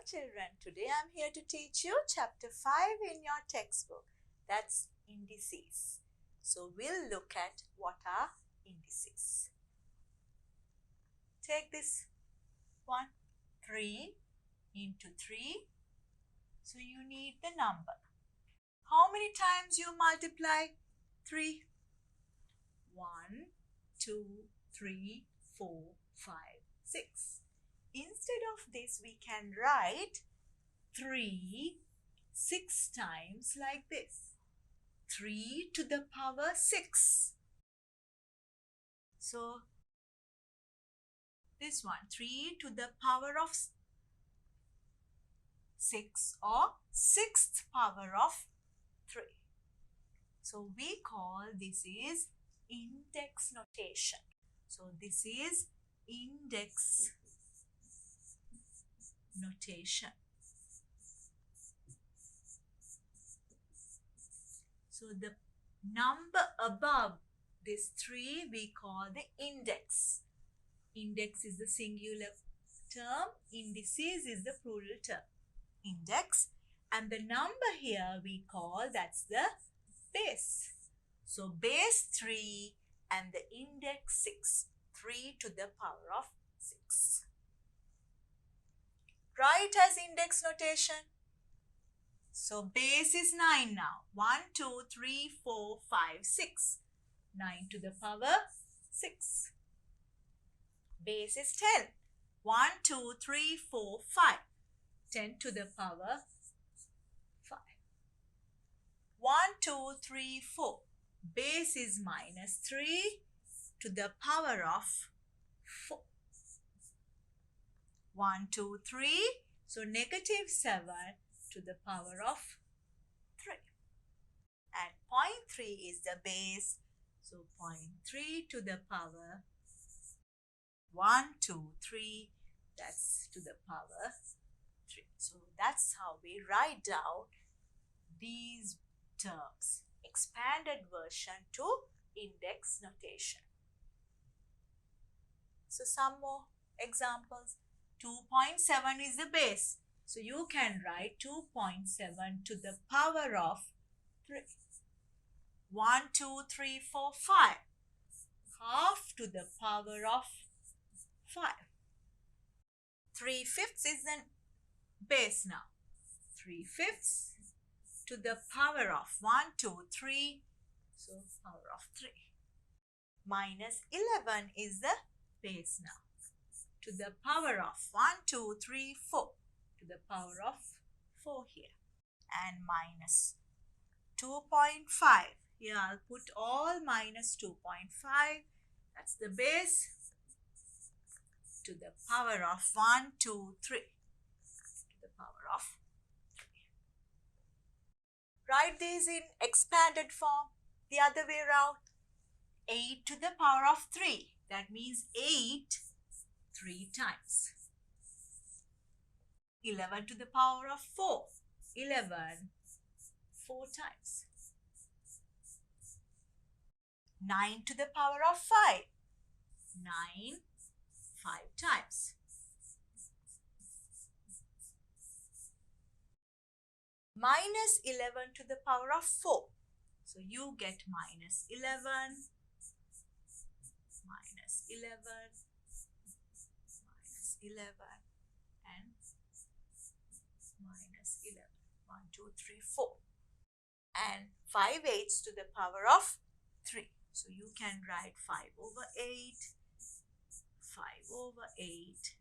children, today I am here to teach you chapter 5 in your textbook, that's indices. So we'll look at what are indices. Take this one, 3 into 3, so you need the number. How many times you multiply 3? 1, 2, 3, 4, 5, 6. Instead of this, we can write 3 6 times like this. 3 to the power 6. So, this one, 3 to the power of 6 or 6th power of 3. So, we call this is index notation. So, this is index notation. So the number above this 3 we call the index. Index is the singular term, indices is the plural term. Index, and the number here we call, that's the base. So base 3 and the index 6, 3 to the power of 6. Write as index notation. So base is 9 now. 1, 2, 3, 4, 5, 6. 9 to the power 6. Base is 10. 1, 2, 3, 4, 5. 10 to the power 5. 1, 2, 3, 4. Base is minus 3 to the power of 4. 1, 2, 3. So negative 7 to the power of 3. And 0.3 is the base. So 0.3 to the power 1, 2, 3. That's to the power 3. So that's how we write down these terms. Expanded version to index notation. So some more examples. 2.7 is the base. So you can write 2.7 to the power of 3. 1, 2, 3, 4, 5. Half to the power of 5. 3/5 is the base now. 3/5 to the power of 1, 2, 3. So power of 3. Minus 11 is the base now. To the power of 1, 2, 3, 4. To the power of 4 here. And minus 2.5. Here I'll put all minus 2.5. That's the base. To the power of 1, 2, 3. To the power of 3. Write these in expanded form. The other way around. 8 to the power of 3. That means 8 3 times. 11 to the power of 4. 11 4 times. 9 to the power of 5. 9 5 times. Minus 11 to the power of 4. So you get minus 11, minus 11, minus 11, and minus 11. 1, 2, 3, 4. And 5/8 to the power of 3. So you can write 5 over 8, 5 over 8,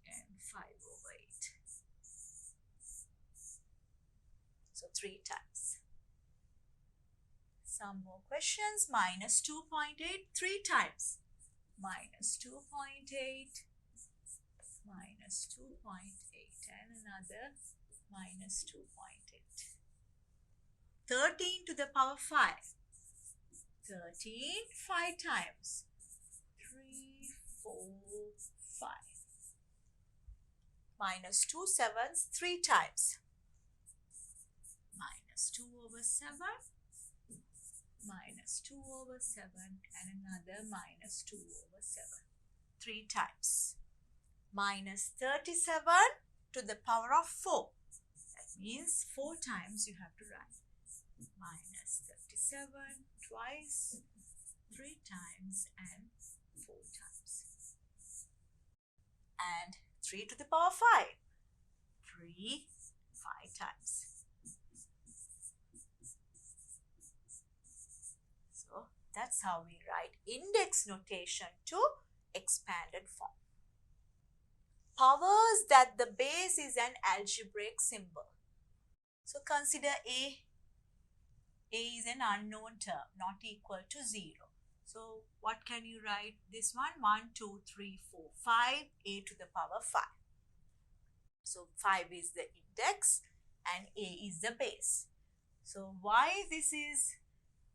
and 5 over 8. So 3 times. Some more questions. Minus 2.8 3 times. Minus 2.8, minus 2.8, and another minus 2.8. 13 to the power 5. 13 5 times. 3, 4, 5. Minus 2 sevens 3 times. Minus 2 over 7. Minus 2 over 7 and another minus 2 over 7. 3 times. minus 37 to the power of 4. That means 4 times you have to write. Minus 37 twice, 3 times and 4 times. And 3 to the power 5. 3, 5 times. So that's how we write index notation to expanded form. Powers that the base is an algebraic symbol. So consider A. A is an unknown term, not equal to 0. So what can you write? This one, 1, 2, 3, 4, 5, A to the power 5. So 5 is the index and A is the base. So why this is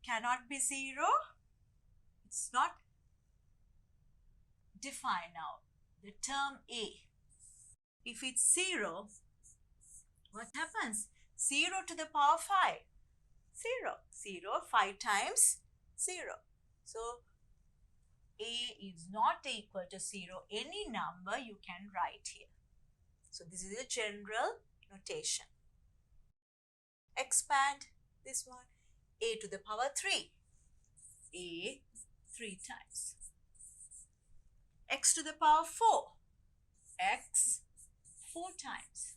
cannot be 0? It's not defined now. The term A. If it's 0, what happens? 0 to the power 5. 0. 0, 5 times 0. So A is not equal to 0. Any number you can write here. So this is a general notation. Expand this one. A to the power 3. A 3 times. X to the power 4. X 4 times.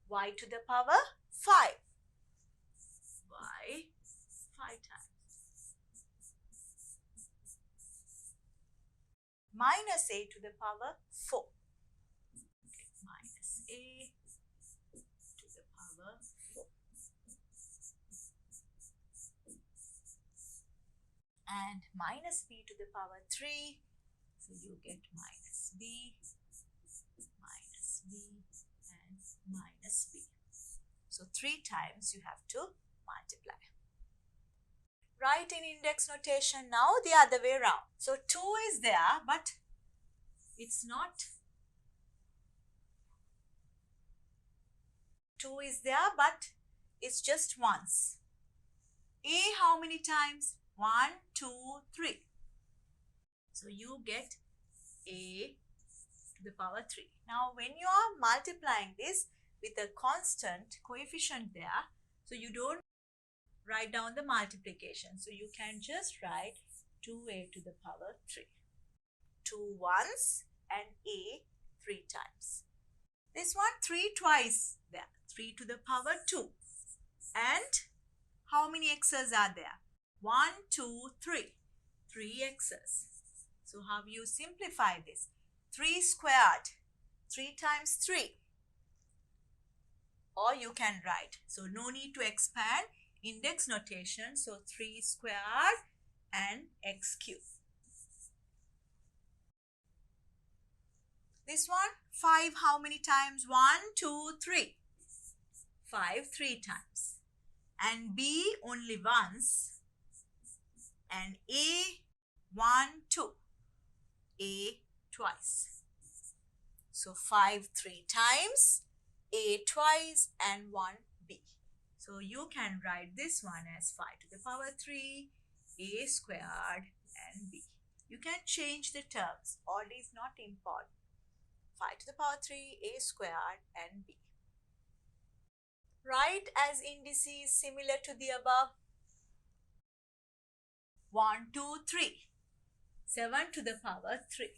Y to the power 5. Y 5 times. Minus A to the power 4. Okay, minus A to the power 4. And minus B to the power 3. So you get minus B, and minus B. So 3 times you have to multiply. Write in index notation now the other way around. So 2 is there, but it's not. 2 is there, but it's just once. A how many times? 1, 2, 3. So you get A to the power 3. Now when you are multiplying this with a constant coefficient there, so you don't write down the multiplication. So you can just write 2A to the power 3. 2 once and A 3 times. This one 3 twice there. 3 to the power 2. And how many x's are there? 1, 2, 3. 3 x's. So how you simplify this? 3 squared. 3 times 3. Or you can write. So no need to expand. Index notation. So 3 squared and x cubed. This one 5 how many times? 1, 2, 3. 5 3 times. And B only once. And A 1, 2. A twice. So 5 3 times, A twice and 1 B. So you can write this one as 5 to the power 3, A squared and B. You can change the terms. All is not important. 5 to the power 3, A squared and B. Write as indices similar to the above. 1, 2, 3. 7 to the power 3.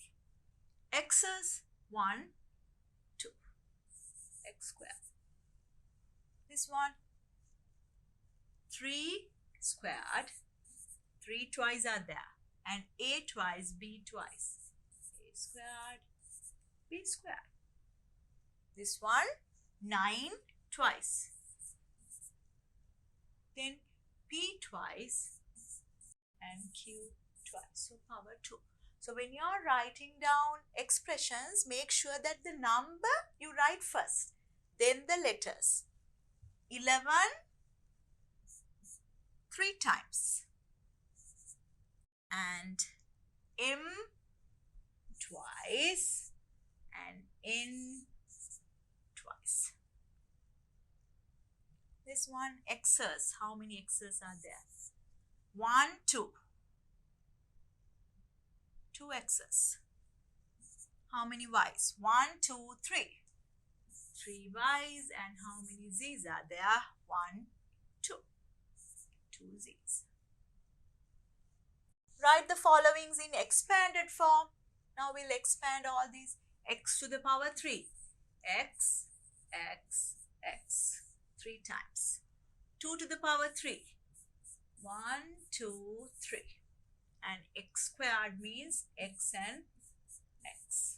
X's 1, 2. X squared. This one 3 squared. 3 twice are there. And A twice, B twice. A squared, B squared. This one 9 twice. Then P twice and Q twice. So power 2. So when you are writing down expressions, make sure that the number you write first, then the letters. 11 3 times. And M twice and N twice. This one X's. How many X's are there? 1, 2. 2 x's. How many y's? 1, 2, 3. 3 y's, and how many z's are there? 1, 2. 2 z's. Write the followings in expanded form. Now we'll expand all these. X to the power 3. X, x, x. 3 times. 2 to the power 3. 1, 2, 3. And x squared means x and x.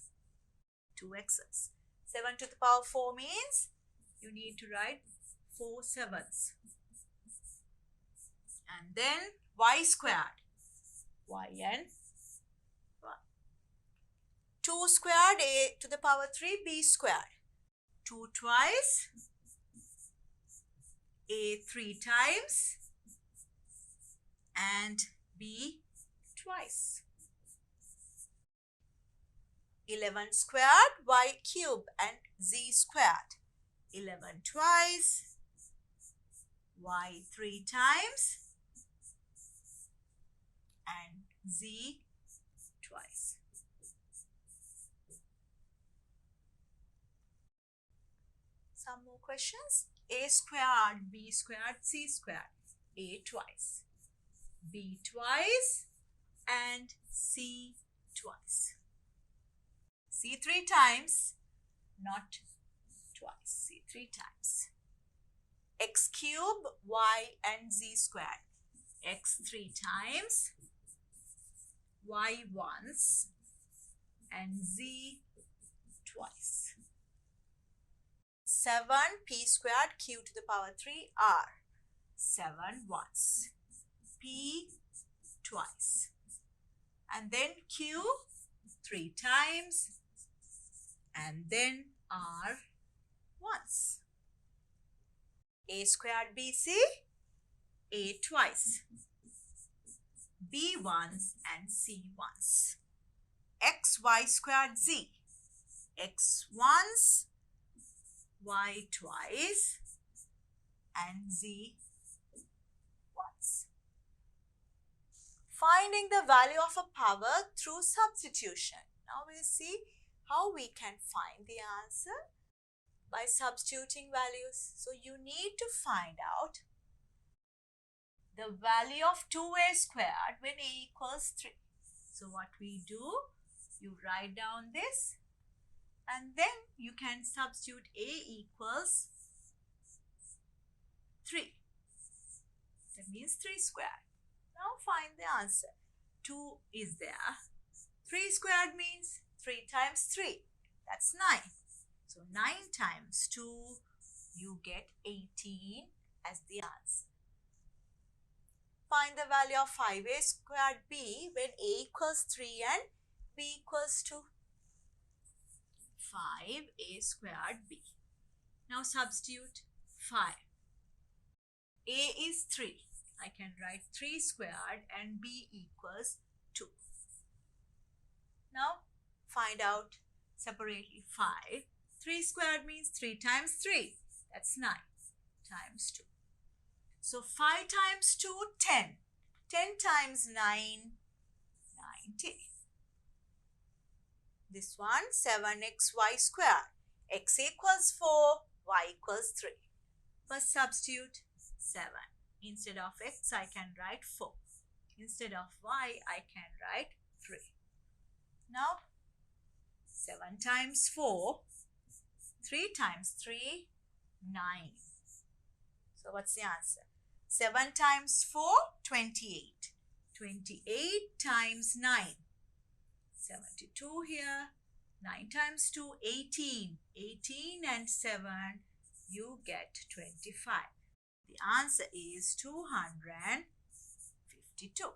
2 x's. 7 to the power 4 means you need to write 4 sevens. And then y squared. Y and 1. 2 squared, a to the power 3, b squared. 2 twice, a 3 times, and b twice. 11 squared, y cubed, and z squared. 11 twice, y 3 times, and z twice. Some more questions. A squared, b squared, c squared. A twice, b twice, and c twice. C 3 times, not twice. C 3 times. X cubed, y and z squared. X 3 times, y once, and z twice. 7 p squared, q to the power 3, r. 7 once, p twice, and then q 3 times, and then r once. A squared bc, a twice, b once, and c once. X y squared z, x once, y twice, and z once. Finding the value of a power through substitution. Now we'll see how we can find the answer by substituting values. So you need to find out the value of 2a squared when a equals 3. So what we do, you write down this, and then you can substitute a equals 3. That means 3 squared. Now find the answer. 2 is there. 3 squared means 3 times 3. That's 9. So 9 times 2, you get 18 as the answer. Find the value of 5a squared b when a equals 3 and b equals 2. 5a squared b. Now substitute 5. A is 3. I can write 3 squared and b equals 2. Now find out separately 5. 3 squared means 3 times 3. That's 9 times 2. So 5 times 2, 10. 10 times 9, 90. This one, 7xy squared. X equals 4, y equals 3. First substitute 7. Instead of x, I can write 4. Instead of y, I can write 3. Now, 7 times 4, 3 times 3, 9. So, what's the answer? 7 times 4, 28. 28 times 9. 72 here. 9 times 2, 18. 18 and 7, you get 25. The answer is 252.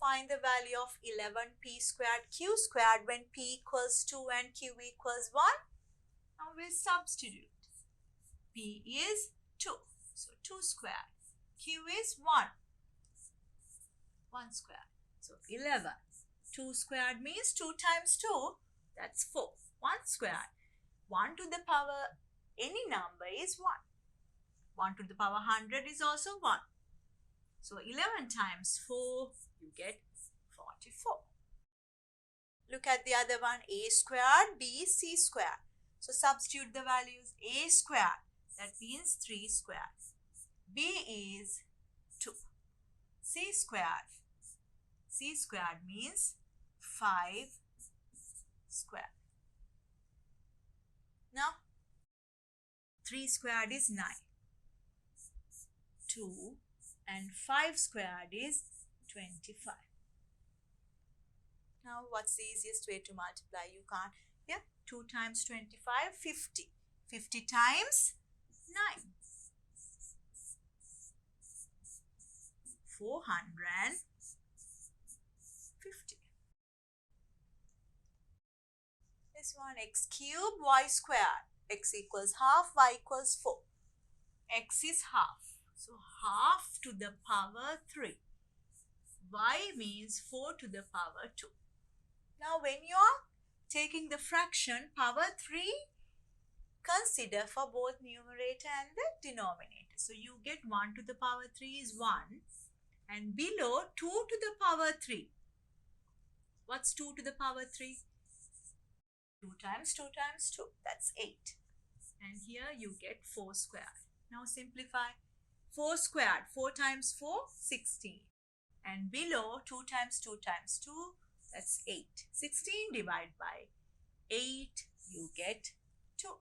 Find the value of 11p squared q squared when p equals 2 and q equals 1. Now we'll substitute. P is 2. So 2 squared. Q is 1. 1 squared. So 11. 2 squared means 2 times 2. That's 4. 1 squared. 1 to the power any number is 1. 1 to the power 100 is also 1. So 11 times 4, you get 40. 44. Look at the other one, a squared, b, c squared. So substitute the values. A squared, that means 3 squared. B is 2. C squared means 5 squared. Now 3 squared is 9. 2 and 5 squared is 25. Now what's the easiest way to multiply? You can't. Yeah, 2 times 25, 50. 50 times 9. 450. This one, x cubed, y squared. X equals half, y equals 4. X is half. So half to the power 3. Y means 4 to the power 2. Now when you are taking the fraction power 3, consider for both numerator and the denominator. So you get 1 to the power 3 is 1 and below 2 to the power 3. What's 2 to the power 3? 2 times 2 times 2, that's 8. And here you get 4 squared. Now simplify. 4 squared, 4 times 4, 16. And below 2 times 2 times 2, that's 8. 16 divided by 8, you get 2.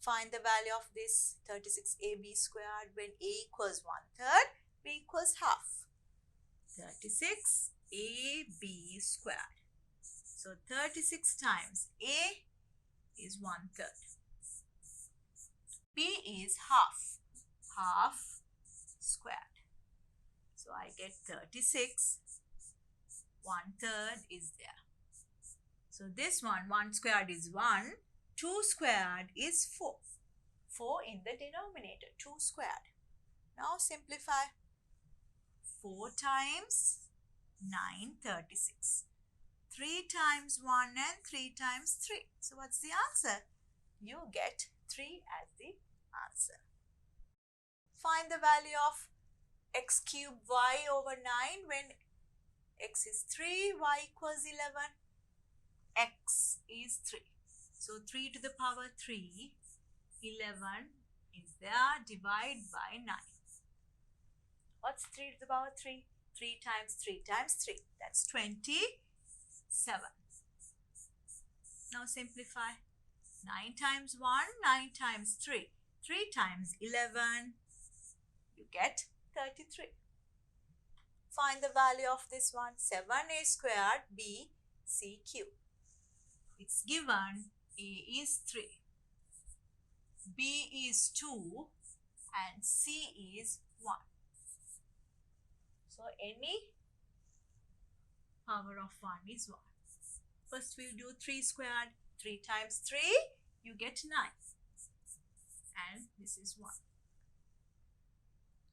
Find the value of this 36ab squared when a equals 1/3, b equals half. 36ab squared. So 36 times a is 1/3. b is half. Half squared. So I get 36. 1/3 is there. So this one, 1 squared is 1. 2 squared is 4. 4 in the denominator, 2 squared. Now simplify. 4 times 9, 36. 3 times 1 and 3 times 3. So what's the answer? You get 3 as the answer. Find the value of x cubed y over 9 when x is 3, y equals 11. X is 3. So 3 to the power 3, 11 is there, divide by 9. What's 3 to the power 3? 3 times 3 times 3. That's 27. Now simplify. 9 times 1, 9 times 3. 3 times 11, you get 33. Find the value of this one. 7a squared, b, c cubed. It's given a is 3, b is 2 and c is 1. So any power of 1 is 1. First we'll do 3 squared. 3 times 3, you get 9. And this is 1.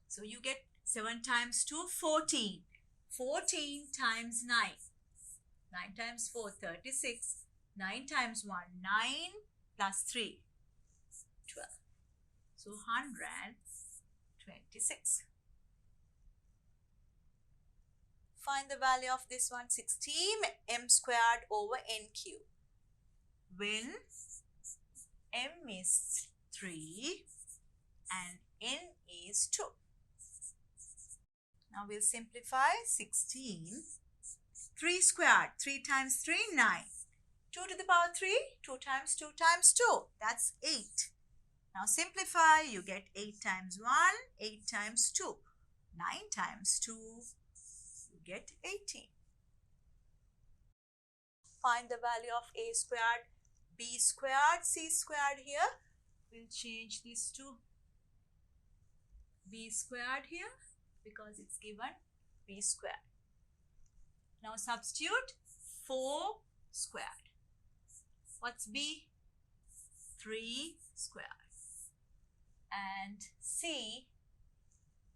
So you get 7 times 2, 14. 14 times 9. 9 times 4, 36. 9 times 1, 9 plus 3, 12. So 126. Find the value of this one. 16 m squared over n cubed. When m is 3 and n is 2. Now we'll simplify. 16. 3 squared. 3 times 3, 9. 2 to the power 3, 2 times 2 times 2. That's 8. Now simplify. You get 8 times 1, 8 times 2. 9 times 2, you get 18. Find the value of a squared, b squared, c squared here. We'll change this to b squared here because it's given b squared. Now substitute 4 squared. What's b? 3 squared. And c,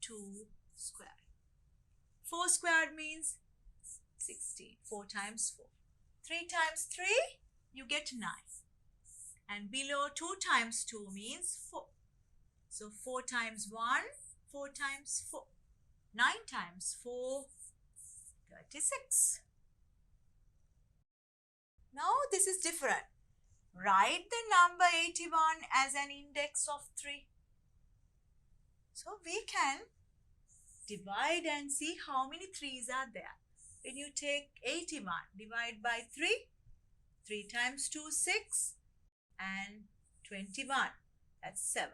2 squared. 4 squared means 16. 4 times 4. 3 times 3, you get 9. And below 2 times 2 means 4. So 4 times 1, 4 times 4. 9 times 4, 36. Now this is different. Write the number 81 as an index of 3. So we can divide and see how many 3's are there. When you take 81, divide by 3. 3 times 2, 6. And 21, that's 7.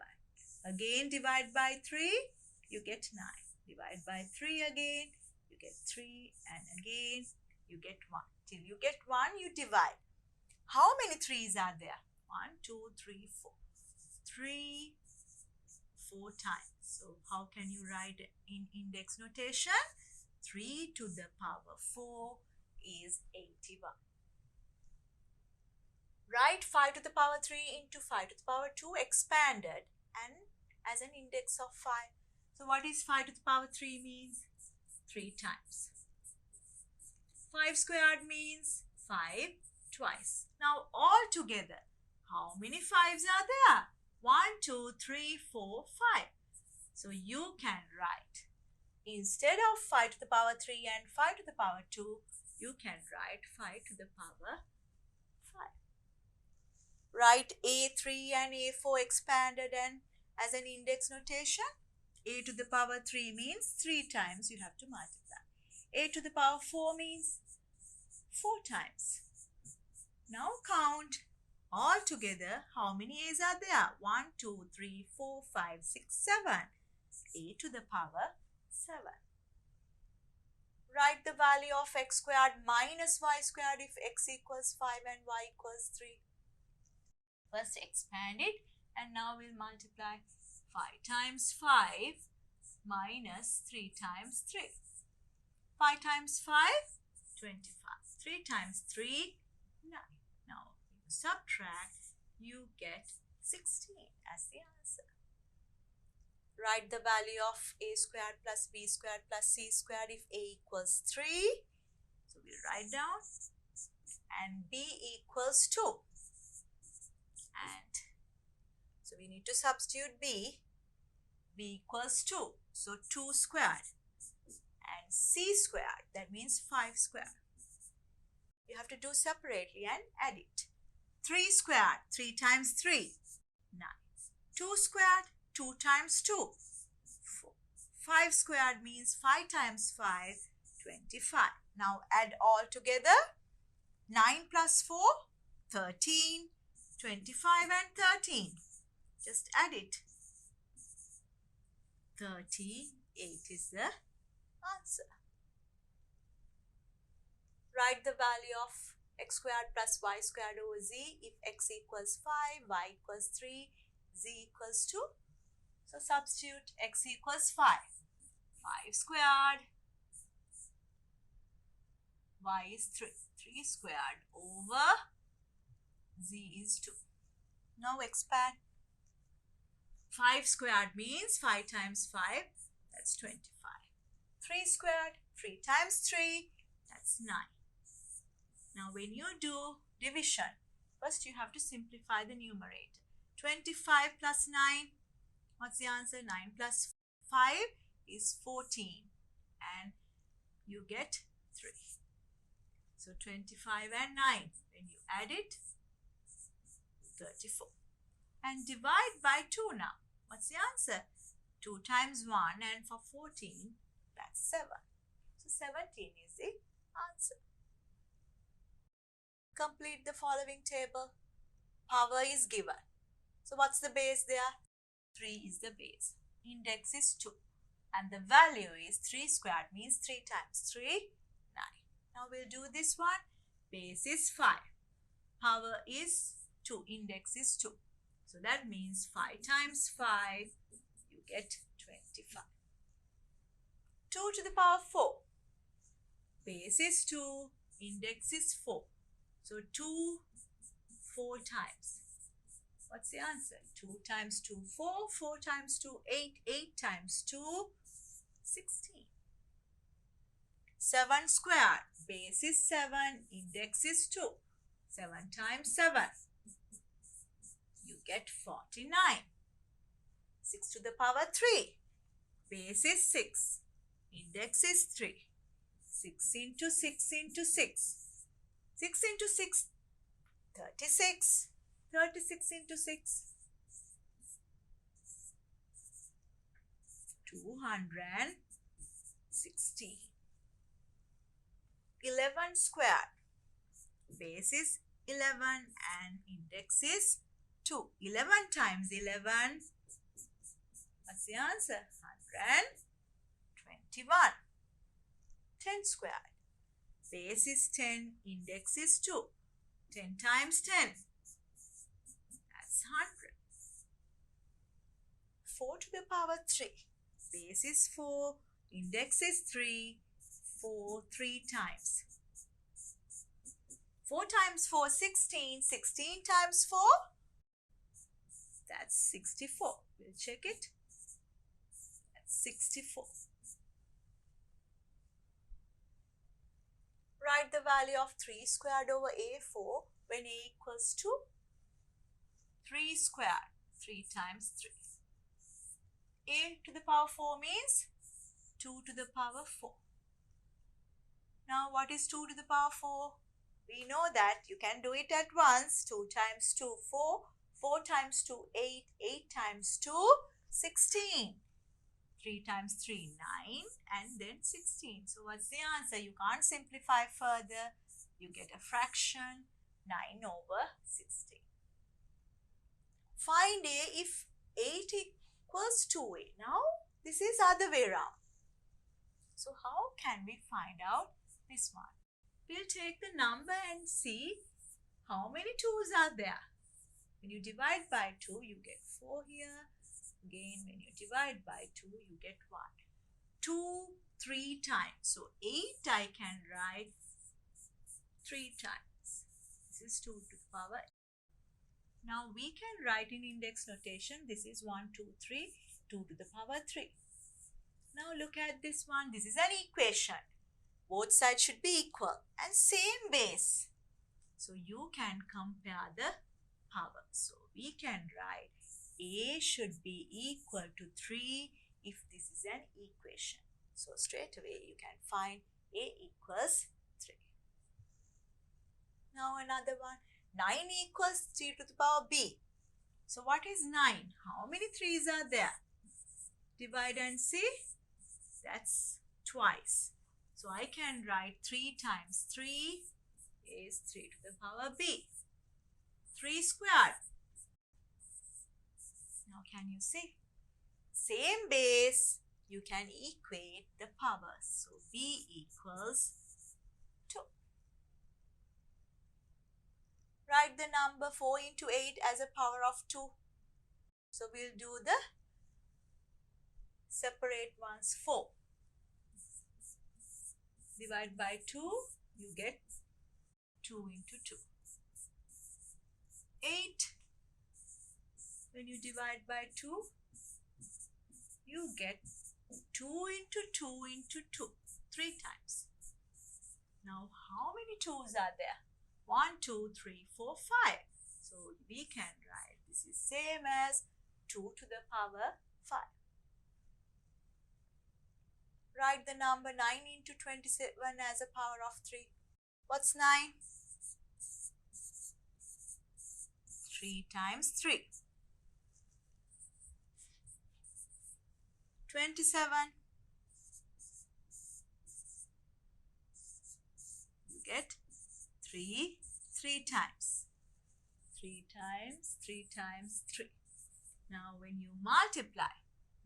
Again divide by 3, you get 9. Divide by 3 again, you get 3. And again, you get 1. Till you get 1, you divide. How many 3's are there? 1, 2, 3, 4. 3, 4 times. So how can you write in index notation? 3 to the power 4 is 81. Write 5 to the power 3 into 5 to the power 2 expanded and as an index of 5. So what is 5 to the power 3 means? 3 times. 5 squared means 5 twice. Now all together, how many 5's are there? 1, 2, 3, 4, 5. So you can write, instead of 5 to the power 3 and 5 to the power 2, you can write 5 to the power 5. Write A3 and A4 expanded and as an index notation. A to the power 3 means 3 times you have to multiply. A to the power 4 means 4 times. Now count all together how many A's are there? 1, 2, 3, 4, 5, 6, 7. A to the power 7. Write the value of x squared minus y squared if x equals 5 and y equals 3. First expand it and now we'll multiply 5 times 5 minus 3 times 3. 5 times 5, 25. 3 times 3, 9. Now you subtract, you get 16 as the answer. Write the value of a squared plus b squared plus c squared if a equals 3. So we'll write down and b equals 2. And so we need to substitute b. B equals 2. So 2 squared. And c squared, that means 5 squared. You have to do separately and add it. 3 squared, 3 times 3, 9. 2 squared, 2 times 2, 4. 5 squared means 5 times 5, 25. Now add all together. 9 plus 4, 13. 25 and 13. Just add it. 38 is the answer. Write the value of x squared plus y squared over z if x equals 5, y equals 3, z equals 2. So substitute x equals 5. 5 squared, y is 3. 3 squared over z is 2. Now expand. 5 squared means 5 times 5, that's 25. 3 squared, 3 times 3, that's 9. Now when you do division, first you have to simplify the numerator. 25 plus 9, what's the answer? 9 plus 5 is 14 and you get 3. So 25 and 9, when you add it, 34. And divide by 2 now. What's the answer? 2 times 1 and for 14, that's 7. So 17 is the answer. Complete the following table. Power is given. So what's the base there? 3 is the base. Index is 2. And the value is 3 squared means 3 times 3, 9. Now we'll do this one. Base is 5. Power is 2. Index is 2. So that means 5 times 5, you get 25. 2 to the power 4. Base is 2. Index is 4. So 2, 4 times. What's the answer? 2 times 2, 4. 4 times 2, 8. 8 times 2, 16. 7 squared. Base is 7. Index is 2. 7 times 7. You get 49. 6 to the power 3. Base is 6. Index is 3. 6 into 6 into 6. 6 into 6, 36. 36 into 6, 216. 11 squared. Base is 11 and index is 2. 11 times 11. What's the answer? 121. 10 squared. Base is 10. Index is 2. 10 times 10. That's 100. 4 to the power 3. Base is 4. Index is 3. 4 3 times. 4 times 4, 16. 16 times 4. That's 64. We'll check it. That's 64. Write the value of 3 squared over a4 when a equals to 3 squared. 3 times 3. A to the power 4 means 2 to the power 4. Now what is 2 to the power 4? We know that you can do it at once. 2 times 2, 4. 4 times 2, 8. 8 times 2, 16. 3 times 3, 9. And then 16. So what's the answer? You can't simplify further. You get a fraction, 9 over 16. Find A if 8 equals 2A. Now this is other way around. So how can we find out this one? We'll take the number and see how many 2's are there. When you divide by 2, you get 4 here. Again, when you divide by 2, you get 1. 2, 3 times. So 8 I can write 3 times. This is 2 to the power. Now we can write in index notation. This is 1, 2, 3. 2 to the power 3. Now look at this one. This is an equation. Both sides should be equal and same base. So you can compare the power. So we can write A should be equal to 3 if this is an equation. So straight away you can find A equals 3. Now another one. 9 equals 3 to the power B. So what is 9? How many 3's are there? Divide and see. That's twice. So I can write 3 times 3 is 3 to the power B. 3 squared. Now can you see? Same base, you can equate the powers. So B equals 2. Write the number 4 into 8 as a power of 2. So we'll do the separate ones. 4. Divide by 2, you get 2 into 2. 8. When you divide by 2, you get 2 into 2 into 2. 3 times. Now how many 2's are there? 1, 2, 3, 4, 5. So we can write this is same as 2 to the power 5. Write the number 9 into 27 as a power of 3. What's 9? 3 times 3. 27. You get 3 times. 3 times 3 times 3. Now when you multiply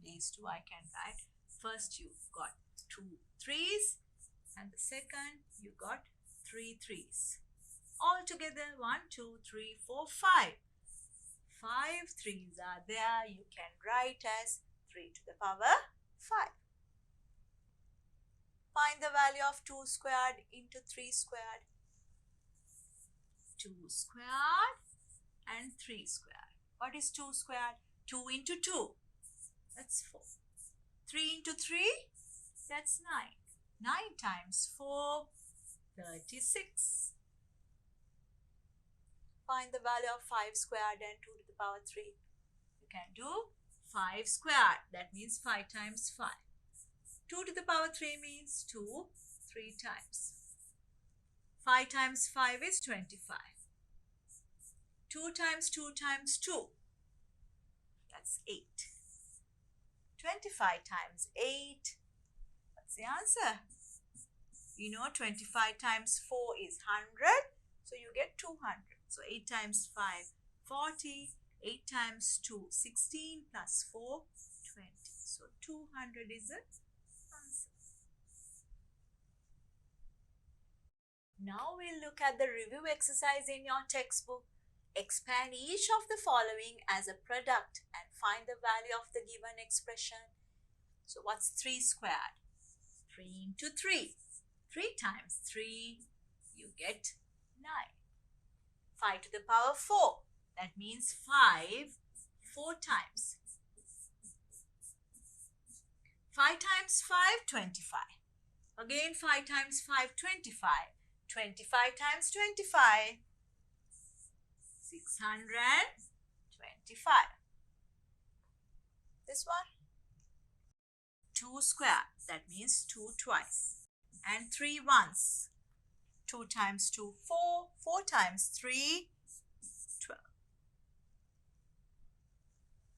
these two, I can write first you got 2 3's and the second you got 3 3's. All together 1, 2, 3, 4, 5. 5 3's are there. You can write as 3 to the power 5. Find the value of 2 squared into 3 squared. 2 squared and 3 squared. What is 2 squared? 2 into 2. That's 4. 3 into 3. That's 9. 9 times 4. 36. Find the value of 5 squared and 2 to the power 3. You can do 5 squared. That means 5 times 5. 2 to the power 3 means 2. 3 times. 5 times 5 is 25. 2 times 2 times 2, that's 8. 25 times 8, what's the answer? You know 25 times 4 is 100, so you get 200. So 8 times 5, 40. 8 times 2, 16 plus 4, 20. So 200 is the answer. Now we'll look at the review exercise in your textbook. Expand each of the following as a product and find the value of the given expression. So what's 3 squared? 3 into 3. 3 times 3, you get 9. 5 to the power 4. That means 5, 4 times. 5 times 5, 25. Again 5 times 5, 25. 25 times 25, 625. This one, 2 squared, that means 2 twice. And 3 once. 2 times 2, 4. 4 times 3, 12.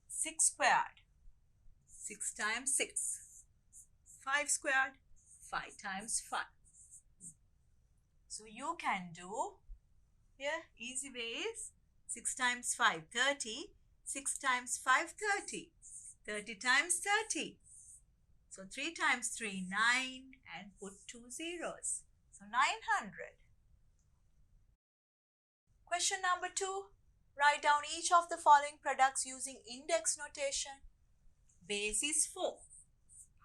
6 squared, 6 times 6. 5 squared, 5 times 5. So you can do, here easy ways, 6 times 5, 30. 6 times 5, 30. 30 times 30. So 3 times 3, 9, and put 2 zeros. So 900. Question number 2. Write down each of the following products using index notation. Base is 4.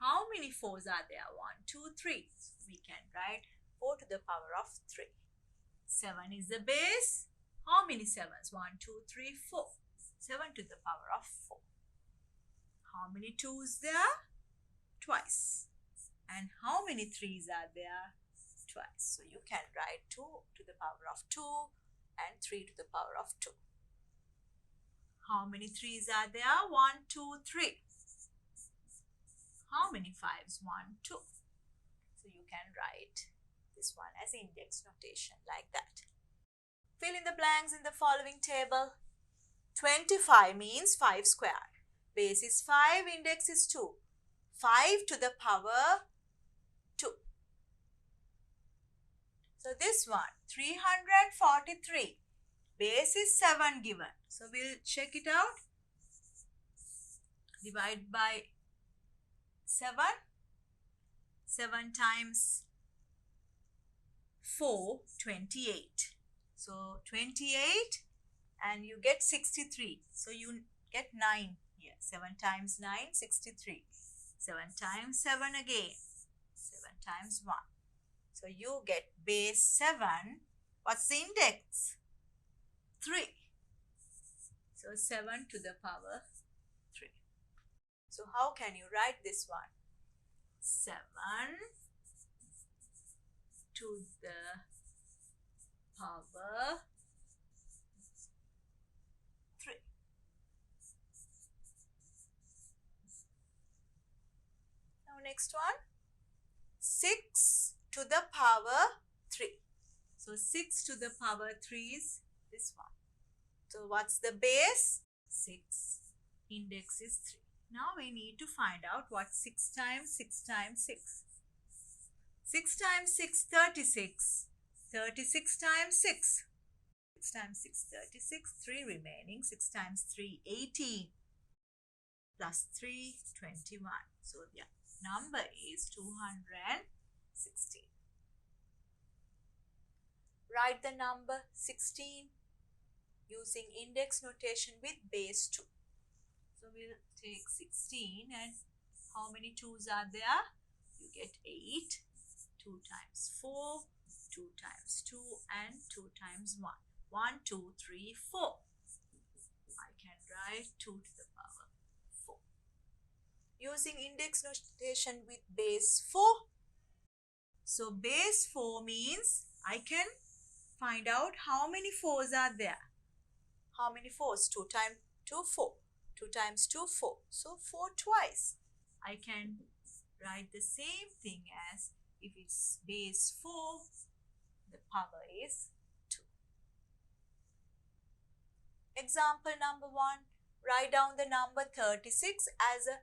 How many 4s are there? 1, 2, 3. So we can write 4 to the power of 3. 7 is the base. How many 7s? 1, 2, 3, 4. 7 to the power of 4. How many 2s there? Twice. And how many 3s are there? Twice. So you can write 2 to the power of 2 and 3 to the power of 2. How many 3s are there? 1, 2, 3. How many 5s? 1, 2. So you can write this one as index notation like that. Fill in the blanks in the following table. 25 means 5 squared. Base is 5, index is 2. 5 to the power 2. So this one, 343. Base is 7 given. So we'll check it out. Divide by 7. 7 times 4, 28. So 28 and you get 63. So you get 9 here. 7 times 9, 63. 7 times 7 again. 7 times 1. So you get base 7. What's the index? 3. So 7 to the power 3. So how can you write this one? 7 to the power 3. Now next one, 6 to the power 3. So 6 to the power 3 is this one. So what's the base? 6. Index is 3. Now we need to find out what 6 times 6 times 6. 6 times 6, 36. 36 times 6. 6 times 6, 36. 3 remaining. 6 times 3, 18. Plus 3, 21. So the number is 216. Write the number 16 using index notation with base 2. So we'll take 16 and how many 2's are there? You get 8. 2 times 4, 2 times 2 and 2 times 1. 1, 2, 3, 4. I can write 2 to the power 4. Using index notation with base 4. So base 4 means I can find out how many 4's are there. How many 4's? 2 times 2, 4. 2 times 2, 4. So 4 twice. I can write the same thing as If it's base 4, the power is 2. Example number 1. Write down the number 36 as a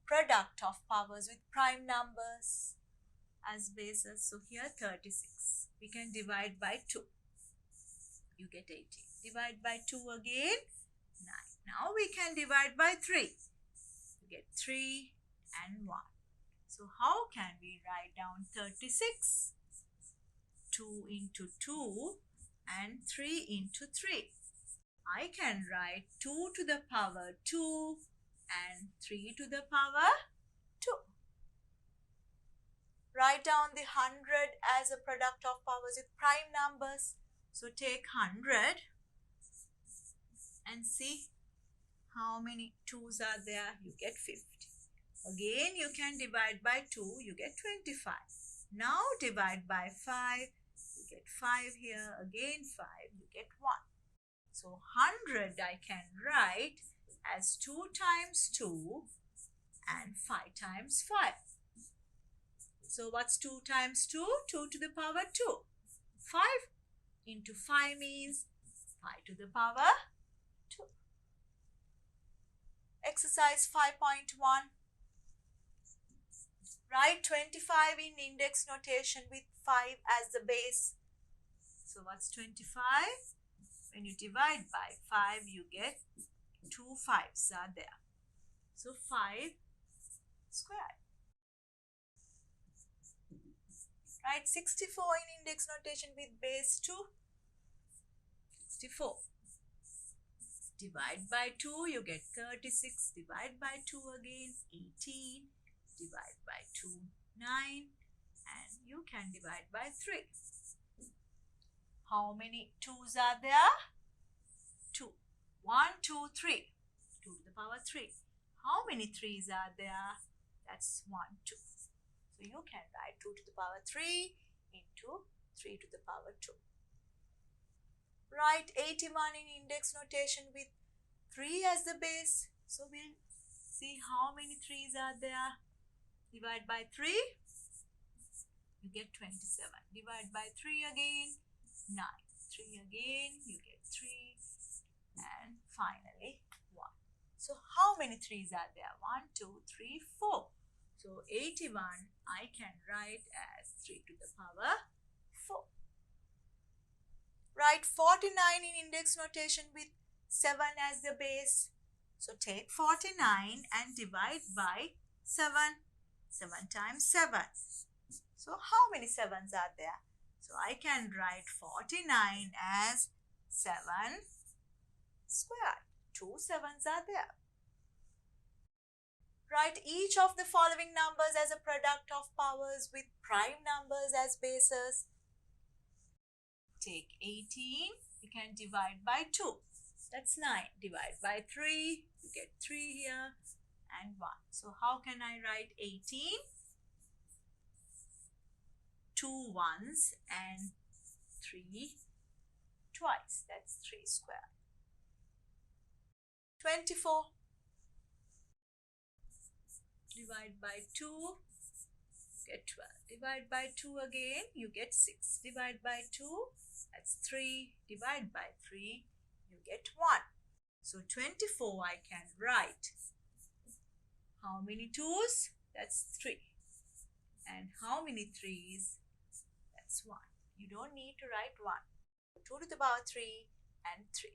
product of powers with prime numbers as bases. So here 36. We can divide by 2. You get 18. Divide by 2 again. 9. Now we can divide by 3. You get 3 and 1. So how can we write down 36? 2 into 2 and 3 into 3. I can write 2 to the power 2 and 3 to the power 2. Write down the 100 as a product of powers with prime numbers. So take 100 and see how many 2's are there. You get 50. Again, you can divide by 2. You get 25. Now divide by 5. You get 5 here. Again 5. You get 1. So 100 I can write as 2 times 2 and 5 times 5. So what's 2 times 2? 2 to the power 2. 5 into 5 means 5 to the power 2. Exercise 5.1. Write 25 in index notation with 5 as the base. So what's 25? When you divide by 5, you get 2 5's are there. So 5 squared. Write 64 in index notation with base 2. 64. Divide by 2, you get 36. Divide by 2 again, 18. Divide by 2, 9. And you can divide by 3. How many 2's are there? 2. 1, 2, 3. 2 to the power 3. How many 3's are there? That's 1, 2. So you can write 2 to the power 3 into 3 to the power 2. Write 81 in index notation with 3 as the base. So we'll see how many 3's are there. Divide by 3. You get 27. Divide by 3 again. 9. 3 again, you get 3, and finally 1. So how many 3's are there? 1, 2, 3, 4. So 81 I can write as 3 to the power 4. Write 49 in index notation with 7 as the base. So take 49 and divide by 7. 7 times 7. So how many 7's are there? So I can write 49 as 7 squared. 2 7's are there. Write each of the following numbers as a product of powers with prime numbers as bases. Take 18, you can divide by 2. That's 9. Divide by 3, you get 3 here and 1. So how can I write 18? 2 1's and 3 twice. That's 3 squared. 24. Divide by 2, get 12. Divide by 2 again, you get 6. Divide by 2, that's 3. Divide by 3, you get 1. So 24 I can write. How many 2's? That's 3. And how many 3's? That's 1. You don't need to write 1. 2 to the power 3 and 3.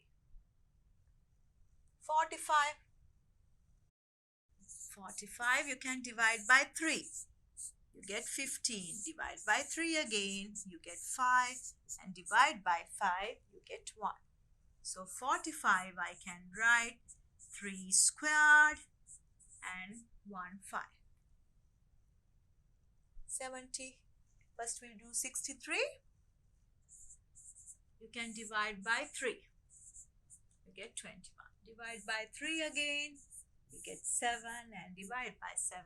45. 45 you can divide by 3. You get 15. Divide by 3 again. You get 5. And divide by 5. You get 1. So 45 I can write 3 squared and 1 5. 70. First we'll do 63. You can divide by 3. You get 21. Divide by 3 again. You get 7 and divide by 7.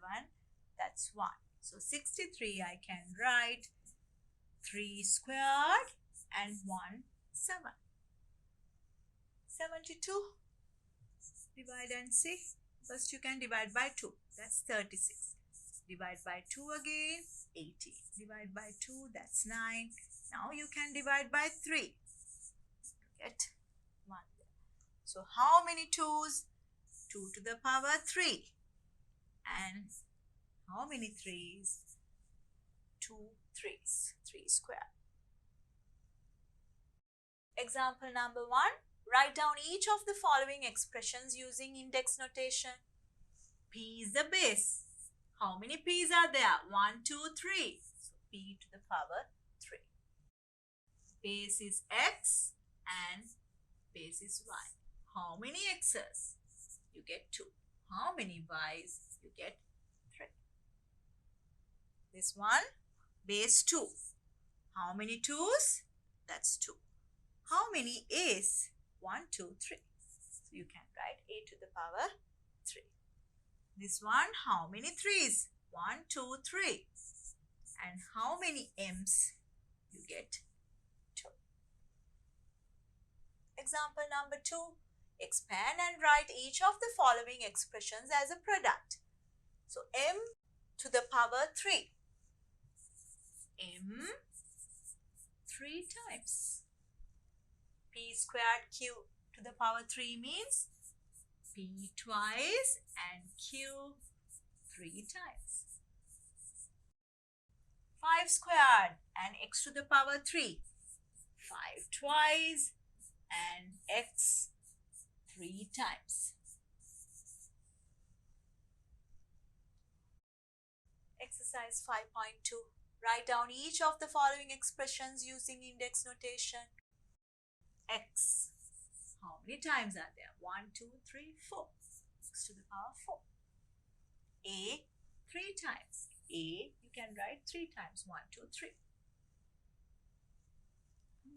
That's 1. So 63 I can write 3 squared and 1 7. 72. Divide and see. First you can divide by 2. That's 36. Divide by 2 again, 80. Divide by 2, that's 9. Now you can divide by 3. Get 1. So how many 2's? 2 to the power 3. And how many 3's? 2 3's. 3 squared. Example number 1. Write down each of the following expressions using index notation. P is the base. How many p's are there? 1, 2, 3. So p to the power 3. Base is x and base is y. How many x's? You get 2. How many y's? You get 3. This one, base 2. How many 2's? That's 2. How many a's? 1, 2, 3. So you can write a to the power 3. This one, how many 3's? 1, 2, 3. And how many m's? You get 2. Example number 2. Expand and write each of the following expressions as a product. So m to the power 3. M 3 times. P squared q to the power 3 means p twice and q 3 times. 5 squared and x to the power 3. 5 twice and x 3 times. Exercise 5.2. Write down each of the following expressions using index notation. X. How many times are there? 1, 2, 3, 4. X to the power 4. A 3 times. A you can write 3 times. 1, 2, 3.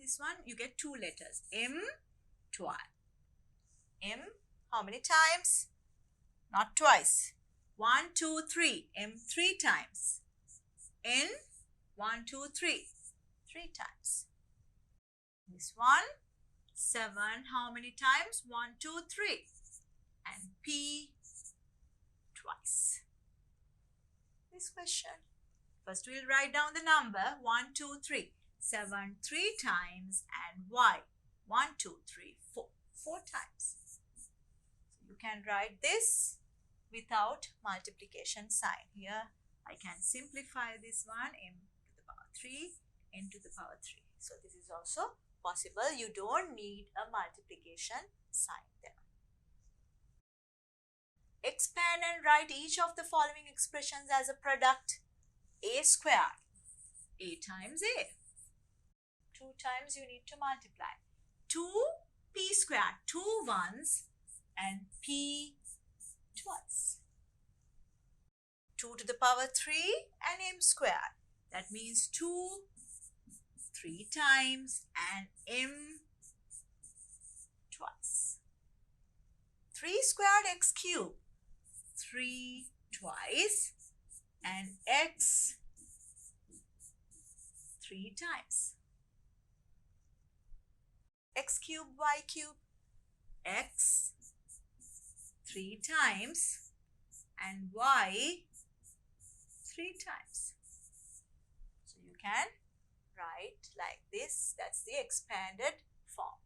This one you get 2 letters. M twice. M how many times? Not twice. 1, 2, 3. M 3 times. N 1, 2, 3. 3 times. This one 7 how many times? 1, 2, 3. And P twice. This question. First we'll write down the number 1, 2, 3. 7 3 times and Y 1, 2, 3, 4. 4 times. So you can write this without multiplication sign. Here I can simplify this one, m to the power 3, n to the power 3. So this is also possible. You don't need a multiplication sign there. Expand and write each of the following expressions as a product. A squared. A times A. 2 times you need to multiply. 2p squared. 2 ones and p twice. 2 to the power 3 and m squared. That means 2 3 times and m twice. 3 squared x cubed. 3 twice and x 3 times. X cubed, y cubed. X 3 times and y 3 times. So you can write like this. That's the expanded form.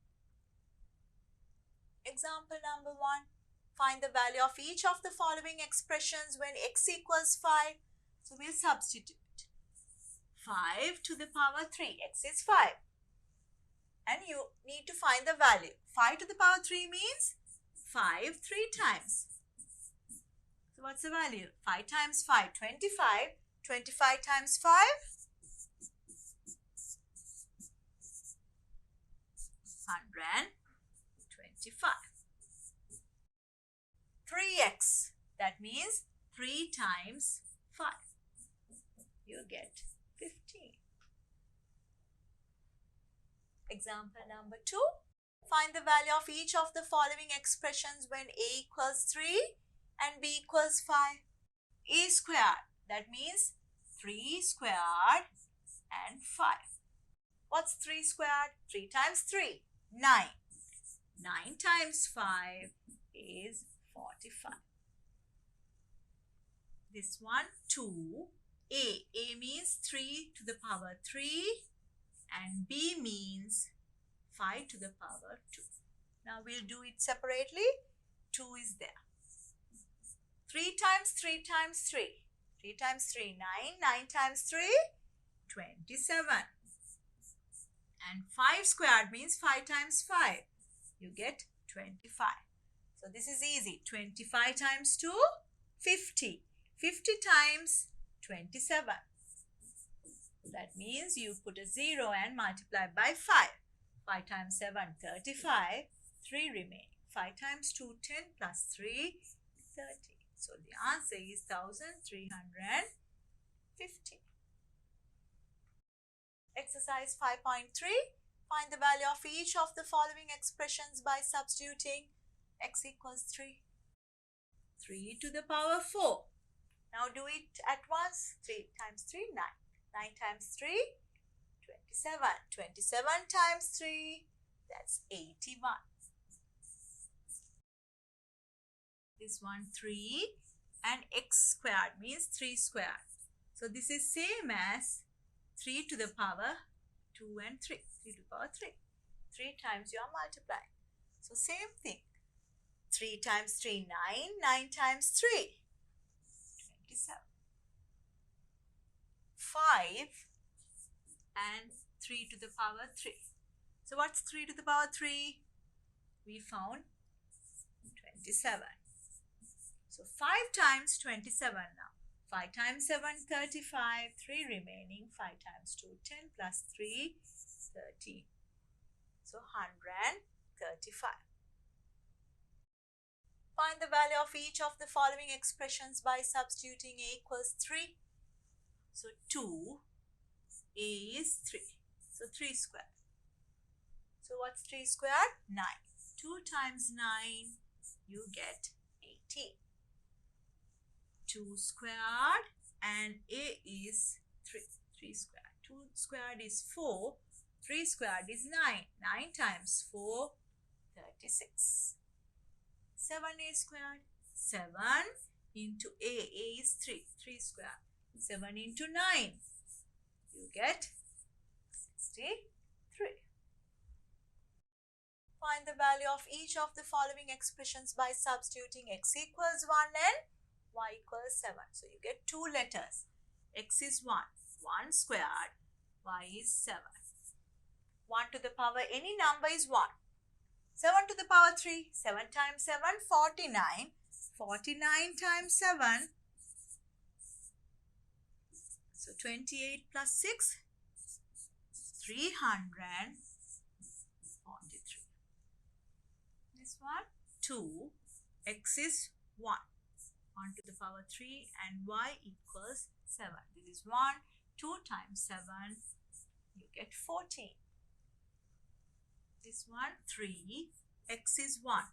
Example number 1. Find the value of each of the following expressions when x equals 5. So we'll substitute. 5 to the power 3. X is 5. And you need to find the value. 5 to the power 3 means 5 3 times. So what's the value? 5 times 5, 25. 25 times 5, 125. 3x, that means 3 times 5. You get 15. Example number 2. Find the value of each of the following expressions when a equals 3 and b equals 5. A squared, that means 3 squared and 5. What's 3 squared? 3 times 3, 9. 9 times 5 is 45. This one 2. A means 3 to the power 3 and B means 5 to the power 2. Now we'll do it separately. 2 is there. 3 times 3 times 3. 3 times 3, 9. 9 times 3, 27. And 5 squared means 5 times 5. You get 25. So this is easy. 25 times 2, 50. 50 times 27. That means you put a 0 and multiply by 5. 5 times 7, 35. 3 remaining. 5 times 2, 10 plus 3, 30. So the answer is 1350. Exercise 5.3. Find the value of each of the following expressions by substituting x equals 3. 3 to the power 4. Now do it at once. 3 times 3, 9. 9 times 3, 27. 27 times 3, that's 81. This one 3 and x squared means 3 squared. So this is same as 3 to the power 2 and 3. 3 to the power 3. 3 times you are multiplying. So same thing. 3 times 3, 9. 9 times 3, 27. 5 and 3 to the power 3. So what's 3 to the power 3? We found 27. So 5 times 27 now. 5 times 7, 35. 3 remaining. 5 times 2, 10 plus 3, 13. So 135. Find the value of each of the following expressions by substituting a equals 3. So 2, a is 3. So 3 squared. So what's 3 squared? 9. 2 times 9, you get 18. 2 squared and a is 3. 3 squared. 2 squared is 4. 3 squared is 9. 9 times 4, 36. 7a squared. 7 into a is 3. 3 squared. 7 into 9. You get 63. Find the value of each of the following expressions by substituting x equals 1 and y equals 7. So you get 2 letters. X is 1. 1 squared. Y is 7. 1 to the power any number is 1. 7 to the power 3. 7 times 7, 49. 49 times 7. So 28 plus 6, 343. This one, 2. X is 1. 1 to the power 3 and y equals 7. This is 1. 2 times 7, you get 14. This one 3. X is 1.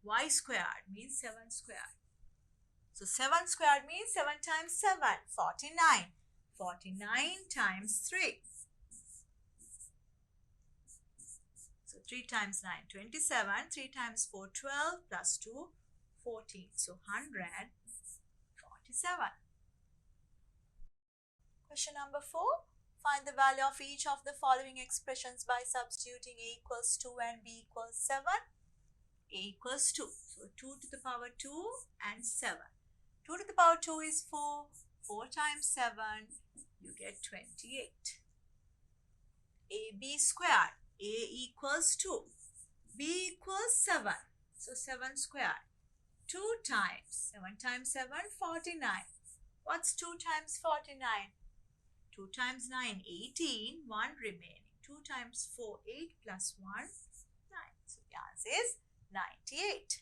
Y squared means 7 squared. So 7 squared means 7 times 7, 49. 49 times 3. So 3 times 9, 27. 3 times 4, 12 plus 2, 14. So 147. Question number 4. Find the value of each of the following expressions by substituting a equals 2 and b equals 7. A equals 2. So 2 to the power 2 and 7. 2 to the power 2 is 4. 4 times 7, you get 28. AB squared. A equals 2. B equals 7. So 7 squared. 2 times 7 times 7, 49. What's 2 times 49? 2 times 9, 18. 1 remaining. 2 times 4, 8 plus 1, 9. So the answer is 98.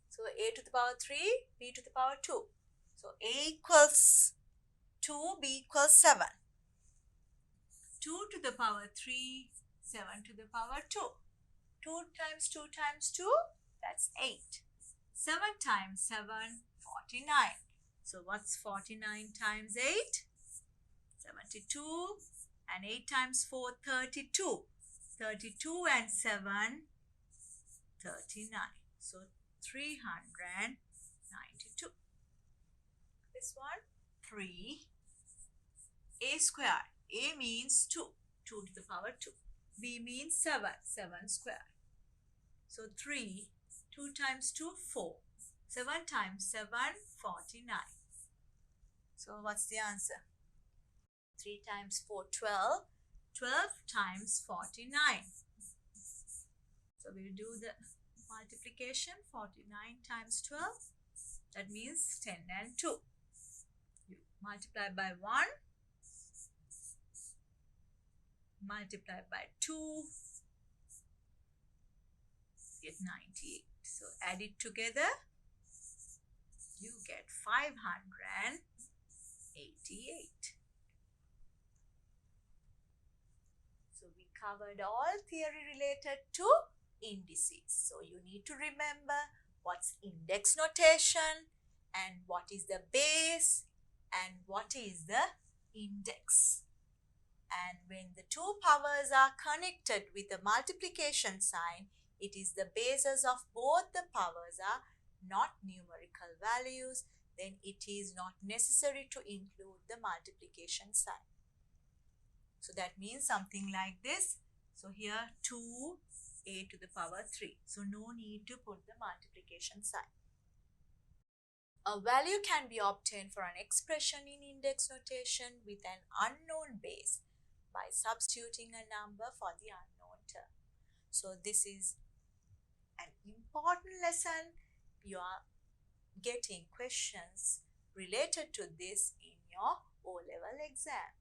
So a to the power 3, b to the power 2. So a equals 2, b equals 7. 2 to the power 3, 7 to the power 2. 2 times 2 times 2, that's 8. 7 times 7, 49. So what's 49 times 8? 72. And 8 times 4, 32. 32 and 7, 39. So 392. this one. 3 a square. A means 2. 2 to the power 2. B means 7. 7 square. So 3, 2 times 2, 4. 7 times 7, 49. So what's the answer? 3 times 4, 12. 12 times 49. So we'll do the multiplication. 49 times 12. That means 10 and 2. You multiply by 1. Multiply by 2. Get 98. So add it together. You get 588. So we covered all theory related to indices. So you need to remember what's index notation and what is the base and what is the index. And when the two powers are connected with a multiplication sign, it is the bases of both the powers are not numerical values, then it is not necessary to include the multiplication sign. So that means something like this. So here 2a to the power 3. So no need to put the multiplication sign. A value can be obtained for an expression in index notation with an unknown base by substituting a number for the unknown term. So this is an important lesson. You are getting questions related to this in your O-level exam.